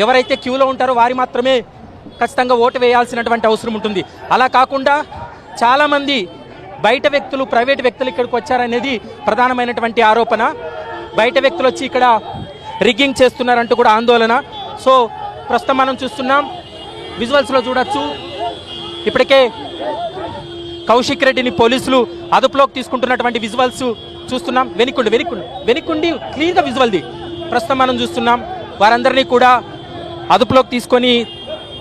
ఎవరైతే క్యూలో ఉంటారో వారి మాత్రమే ఖచ్చితంగా ఓటు వేయాల్సినటువంటి అవసరం ఉంటుంది. అలా కాకుండా చాలామంది బయట వ్యక్తులు, ప్రైవేట్ వ్యక్తులు ఇక్కడికి వచ్చారనేది ప్రధానమైనటువంటి ఆరోపణ. బయట వ్యక్తులు వచ్చి ఇక్కడ రిగ్గింగ్ చేస్తున్నారంటూ కూడా ఆందోళన. సో ప్రస్తుతం మనం చూస్తున్నాం, విజువల్స్లో చూడొచ్చు, ఇప్పటికే కౌశిక్ రెడ్డిని పోలీసులు అదుపులోకి తీసుకుంటున్నటువంటి విజువల్స్ చూస్తున్నాం. వెనుకుండి క్లియర్గా విజువల్ది ప్రస్తుతం మనం చూస్తున్నాం. వారందరినీ కూడా అదుపులోకి తీసుకొని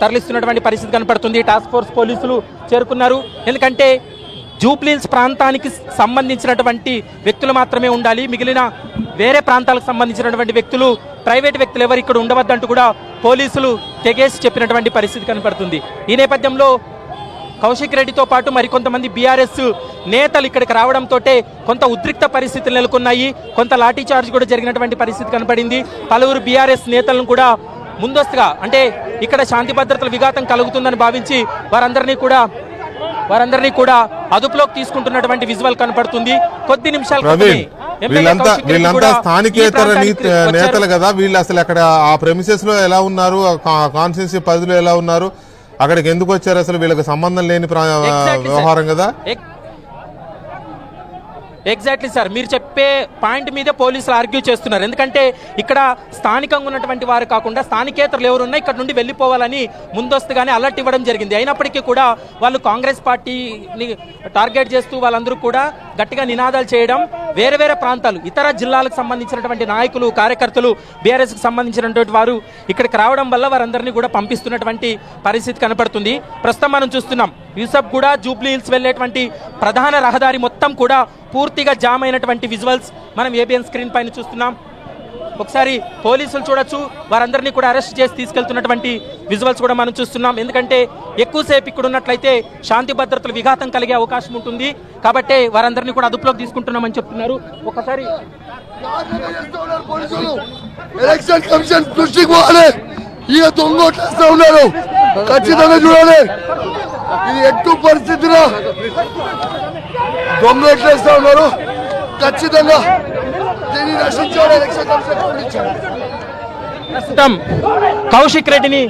తరలిస్తున్నటువంటి పరిస్థితి కనపడుతుంది. టాస్క్ ఫోర్స్ పోలీసులు చేరుకున్నారు. ఎందుకంటే జూబ్లీహిల్స్ ప్రాంతానికి సంబంధించినటువంటి వ్యక్తులు మాత్రమే ఉండాలి, మిగిలిన వేరే ప్రాంతాలకు సంబంధించినటువంటి వ్యక్తులు, ప్రైవేట్ వ్యక్తులు ఎవరు ఇక్కడ ఉండవద్దంటూ కూడా పోలీసులు తెగేసి చెప్పినటువంటి పరిస్థితి కనపడుతుంది. ఈ నేపథ్యంలో కౌశిక్ రెడ్డితో పాటు మరికొంతమంది బీఆర్ఎస్ నేతలు ఇక్కడికి రావడంతో కొంత ఉద్రిక్త పరిస్థితులు నెలకొన్నాయి. కొంత లాఠీ చార్జ్ కూడా జరిగినటువంటి పరిస్థితి కనపడింది. పలువురు బీఆర్ఎస్ నేతలను కూడా ముందస్తుగా, అంటే ఇక్కడ శాంతి భద్రతల విఘాతం కలుగుతుందని భావించి వారందరినీ కూడా అదుపులోకి తీసుకుంటున్నటువంటి విజువల్ కనపడుతుంది. కొద్ది నిమిషాల వీళ్ళంతా స్థానికేతర నేతలు కదా, వీళ్ళు అసలు అక్కడ ఆ ప్రెమిసెస్ లో ఎలా ఉన్నారు, కాన్స్టిట్యున్సీ పరిధిలో ఎలా ఉన్నారు, అక్కడికి ఎందుకు వచ్చారు, అసలు వీళ్ళకి సంబంధం లేని వ్యవహారం కదా. ఎగ్జాక్ట్లీ సార్, మీరు చెప్పే పాయింట్ మీద పోలీసులు ఆర్గ్యూ చేస్తున్నారు. ఎందుకంటే ఇక్కడ స్థానికంగా ఉన్నటువంటి వారు కాకుండా స్థానికేతరులు ఎవరున్నా ఇక్కడ నుండి వెళ్ళిపోవాలని ముందస్తుగానే అలర్ట్ ఇవ్వడం జరిగింది. అయినప్పటికీ కూడా వాళ్ళు కాంగ్రెస్ పార్టీని టార్గెట్ చేస్తూ వాళ్ళందరూ కూడా గట్టిగా నినాదాలు చేయడం, వేరే వేరే ప్రాంతాలు, ఇతర జిల్లాలకు సంబంధించినటువంటి నాయకులు, కార్యకర్తలు, బీఆర్ఎస్కి సంబంధించినటువంటి వారు ఇక్కడికి రావడం వల్ల వారందరినీ కూడా పంపిస్తున్నటువంటి పరిస్థితి కనపడుతుంది. ప్రస్తుతం మనం చూస్తున్నాం, యూసఫ్ కూడా జూబ్లీహిల్స్ వెళ్ళేటువంటి ప్రధాన రహదారి మొత్తం కూడా పూర్తిగా జామ్ అయినటువంటి విజువల్స్ మనం ఏబిఎన్ స్క్రీన్ పైన చూస్తున్నాం. ఒకసారి పోలీసులు చూడొచ్చు, వారందరినీ కూడా అరెస్ట్ చేసి తీసుకెళ్తున్నటువంటి విజువల్స్ కూడా మనం చూస్తున్నాం. ఎందుకంటే ఎక్కువసేపు ఇక్కడ ఉన్నట్లయితే శాంతి భద్రతలు విఘాతం కలిగే అవకాశం ఉంటుంది. కాబట్టి వారందరినీ కూడా అదుపులోకి తీసుకుంటున్నామని చెప్తున్నారు. ఒకసారి ఎలక్షన్ కమిషన్ దృష్టికి పోవాలి, ఇక దొంగ ఓట్లేస్తా ఉన్నారు, ఖచ్చితంగా చూడాలి. ఇది ఎట్టు పరిస్థితిలో దొంగ ఓట్లేస్తా ఉన్నారు, ఖచ్చితంగా దీన్ని రక్షించాలి. ఎలక్షన్ కమిషన్ ప్రస్తుతం కౌశిక్ రెడ్డిని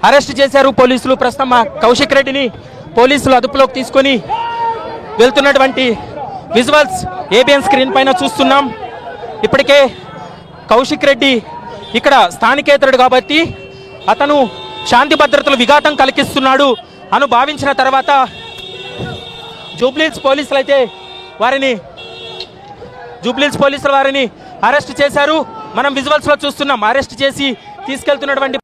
అరెస్ట్ చేశారు పోలీసులు. ప్రస్తుతం కౌశిక్ రెడ్డిని పోలీసులు అదుపులోకి తీసుకొని వెళ్తున్నటువంటి విజువల్స్ ఏబిఎన్ స్క్రీన్ పైన చూస్తున్నాం. ఇప్పటికే కౌశిక్ రెడ్డి ఇక్కడ స్థానికేతరుడు కాబట్టి అతను శాంతి భద్రతలు విఘాతం కలిగిస్తున్నాడు అని భావించిన తర్వాత జూబ్లీహిల్స్ పోలీసులు వారిని అరెస్ట్ చేశారు. మనం విజువల్స్లో చూస్తున్నాం, అరెస్ట్ చేసి తీసుకెళ్తున్నటువంటి